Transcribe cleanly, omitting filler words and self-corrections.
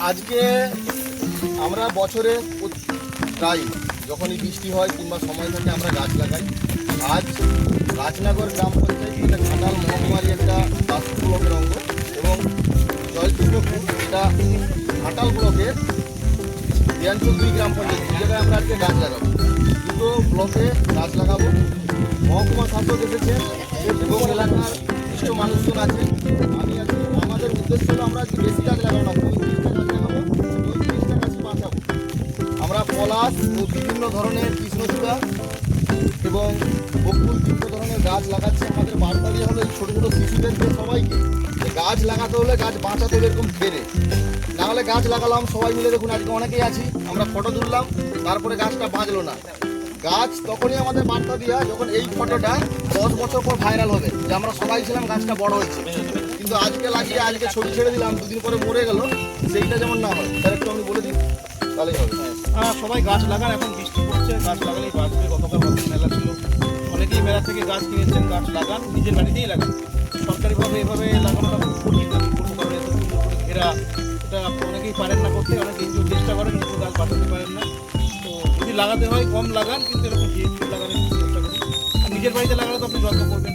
আজকে আমরা বছরে প্রায় যখনই বৃষ্টি হয় কিংবা সময় থাকে আমরা গাছ লাগাই। আজ রাজনগর গ্রাম পঞ্চায়েত এটা ঘাটাল মহকুমারই একটা বাস্তু ব্লকের অঙ্গ এবং জয়কৃষ্ণপুর এটা ঘাটাল ব্লকের 92 গ্রাম পঞ্চায়েত, এই জায়গায় আমরা আজকে গাছ লাগাবো। দুটো ব্লকে গাছ লাগাবো। মহকুমা শাসক এসেছেন এবং এলাকার কিছু মানুষজন আছেন। আমি আজকে আমাদের উদ্দেশ্য হলো আমরা আজকে বেশি গাছ লাগাবো না, 35টা গাছ লাগাবো, 35টা গাছ বাঁচাবো। আমরা পলাশ ও বিভিন্ন ধরনের কৃষ্ণচূড়া এবং বকুল বিভিন্ন ধরনের গাছ লাগাচ্ছি। আমাদের বার্তা দিয়ে হলো এই ছোটো ছোটো শিশুদেরকে সবাইকে যে গাছ লাগাতে হলে গাছ বাঁচাতে হলে এরকম ঘেরে, নাহলে গাছ লাগালাম সবাই মিলে, দেখুন আজকে অনেকেই আছি, আমরা ফটো তুললাম, তারপরে গাছটা বাঁচলো না। গাছ তখনই আমাদের বার্তা দেওয়া যখন এই ফটোটা 10 বছর পর ভাইরাল হবে যে আমরা সবাই ছিলাম, গাছটা বড় হয়েছে। কিন্তু আজকে লাগিয়ে আজকে ছবি ছেড়ে দিলাম, দুদিন পরে মরে গেল, সেইটা যেমন না হয় তার একটু আমি বলে দিই, তাহলেই হবে। সবাই গাছ লাগান, এখন বৃষ্টি পড়ছে, গাছ লাগালেই বাঁচবে। গতকাল মেলা ছিল, অনেকেই মেলা থেকে গাছ কিনেছেন, গাছ লাগান, নিজের বাড়িতেই লাগান। সরকারিভাবে এভাবে লাগানোটা খুব কঠিন, আমি বলবো, কারণ এত সুন্দর করে ঘেরা, এটা অনেকেই পারেন না করতে, অনেক এনজিও চেষ্টা করেন কিন্তু গাছ বাঁচাতে পারেন না। তো যদি লাগাতে হয় কম লাগান, কিন্তু এরকম লাগানোর চেষ্টা করুন। আর নিজের বাড়িতে লাগালে তো আপনি যত্ন করবেন।